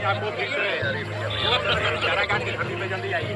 आपको फिर से चारा काट के धरती पे जल्दी आइए।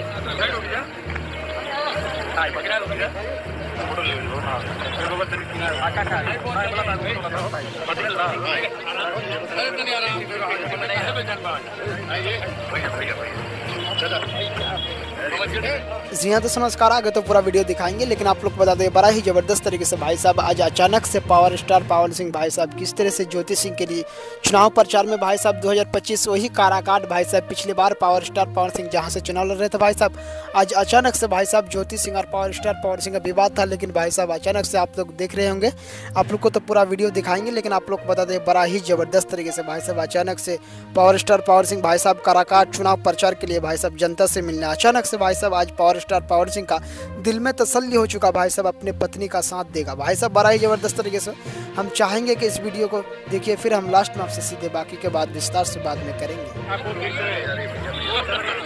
जी हाँ, तो नमस्कार। आगे तो पूरा वीडियो दिखाएंगे, लेकिन आप लोग को बता दें बड़ा ही ज़बरदस्त तरीके से भाई साहब आज अचानक से पावर स्टार पावन सिंह भाई साहब किस तरह से ज्योति सिंह के लिए चुनाव प्रचार में भाई साहब 2025 वही काराकाट भाई साहब पिछली बार पावर स्टार पावन सिंह जहाँ से चुनाव लड़ रहे थे भाई साहब, आज अचानक से भाई साहब ज्योति सिंह और पावर स्टार पावन सिंह का विवाद था। लेकिन भाई साहब अचानक से आप लोग देख रहे होंगे, आप लोग को तो पूरा वीडियो दिखाएंगे, लेकिन आप लोग को बता दें बड़ा ही ज़बरदस्त तरीके से भाई साहब अचानक से पावर स्टार पावन सिंह भाई साहब काराकाट चुनाव प्रचार के लिए भाई साहब जनता से मिलने अचानक से भाई साहब आज पावर स्टार पावन सिंह का दिल में तसल्ली हो चुका, भाई साहब अपने पत्नी का साथ देगा। भाई साहब बड़ा ही ज़बरदस्त तरीके से हम चाहेंगे कि इस वीडियो को देखिए, फिर हम लास्ट में आपसे सीधे बाकी के बाद विस्तार से बाद में करेंगे। आपको फिर से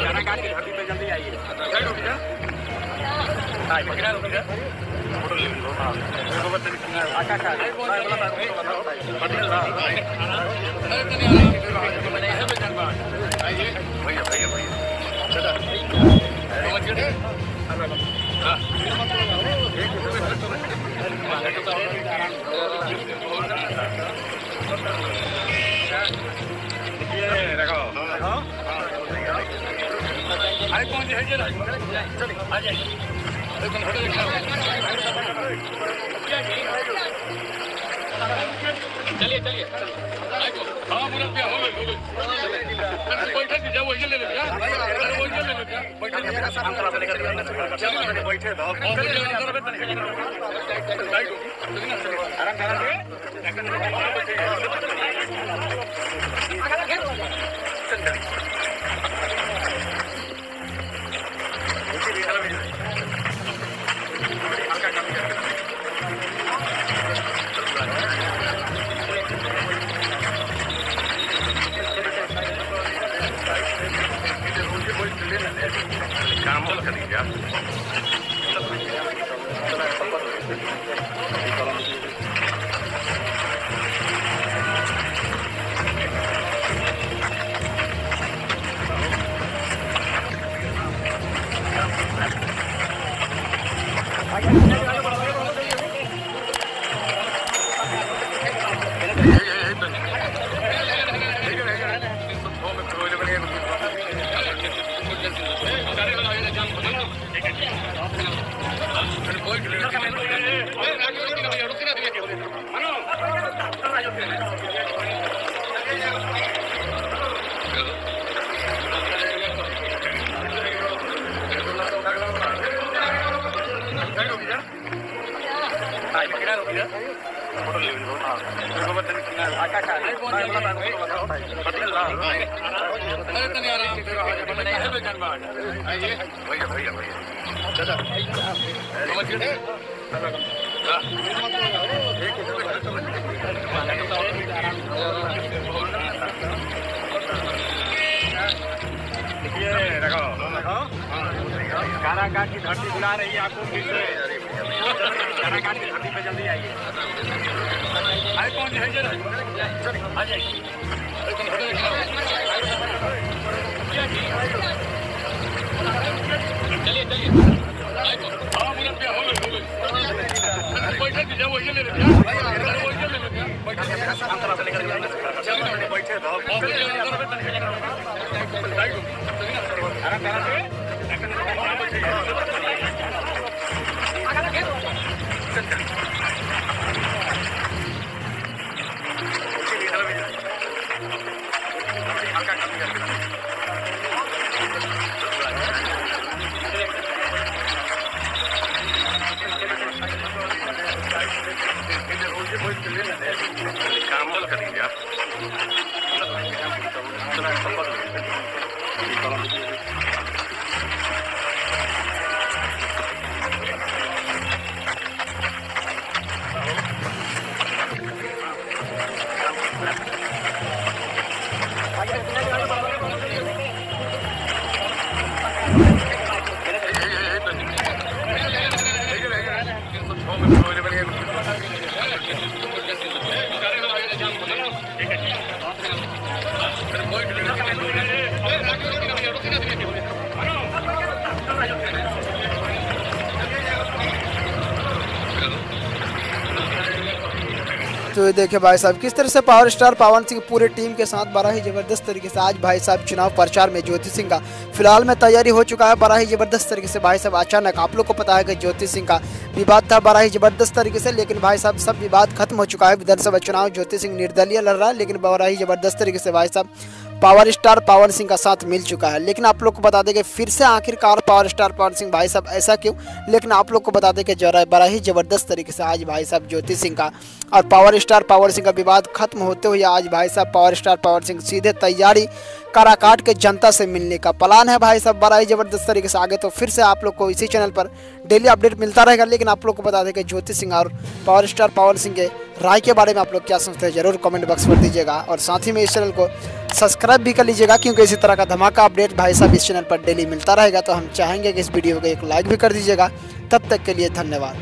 चारा काट के धरती पे जल्दी आइए। चलिए चलिए हाँ मुरब्बिया हो गई बैठे थी जब वही ले लेते हैं काम कर दीजिए आप। काराकाट की धरती बुला रही है आपको फिर से काराकाट की धरती पे जल्दी आइए। कौन आ जाइए। चलिए चलिए हाँ मुरब्बिया हो गई बैठे थी जब वही ले लेते हैं काम कर दीजिए आप। तो देखिए भाई साहब किस तरह से पावर स्टार पवन सिंह पूरे टीम के साथ बड़ा ही जबरदस्त तरीके से आज भाई साहब चुनाव प्रचार में ज्योति सिंह का फिलहाल में तैयारी हो चुका है बड़ा ही जबरदस्त तरीके से। भाई साहब अचानक आप लोग को पता है कि ज्योति सिंह का विवाद था बड़ा ही जबरदस्त तरीके से, लेकिन भाई साहब सब विवाद खत्म हो चुका है। विधानसभा चुनाव ज्योति सिंह निर्दलीय लड़ रहा है, लेकिन बड़ा ही जबरदस्त तरीके से भाई साहब पावर स्टार पवन सिंह का साथ मिल चुका है। लेकिन आप लोग को बता दें कि फिर से आखिरकार पावर स्टार पवन सिंह भाई साहब ऐसा क्यों, लेकिन आप लोग को बता दें कि जरा बड़ा ही जबरदस्त तरीके से आज भाई साहब ज्योति सिंह का और पावर स्टार पवन सिंह का विवाद खत्म होते हुए आज भाई साहब पावर स्टार पवन सिंह सीधे तैयारी काराकाट के जनता से मिलने का प्लान है भाई साहब बड़ा ही जबरदस्त तरीके से। आगे तो फिर से आप लोग को इसी चैनल पर डेली अपडेट मिलता रहेगा, लेकिन आप लोग को बता दें कि ज्योति सिंह और पावर स्टार पवन सिंह के राय के बारे में आप लोग क्या सोचते हैं जरूर कमेंट बॉक्स में दीजिएगा, और साथ ही में इस चैनल को सब्सक्राइब भी कर लीजिएगा, क्योंकि इसी तरह का धमाका अपडेट भाई साहब इस चैनल पर डेली मिलता रहेगा। तो हम चाहेंगे कि इस वीडियो को एक लाइक भी कर दीजिएगा। तब तक के लिए धन्यवाद।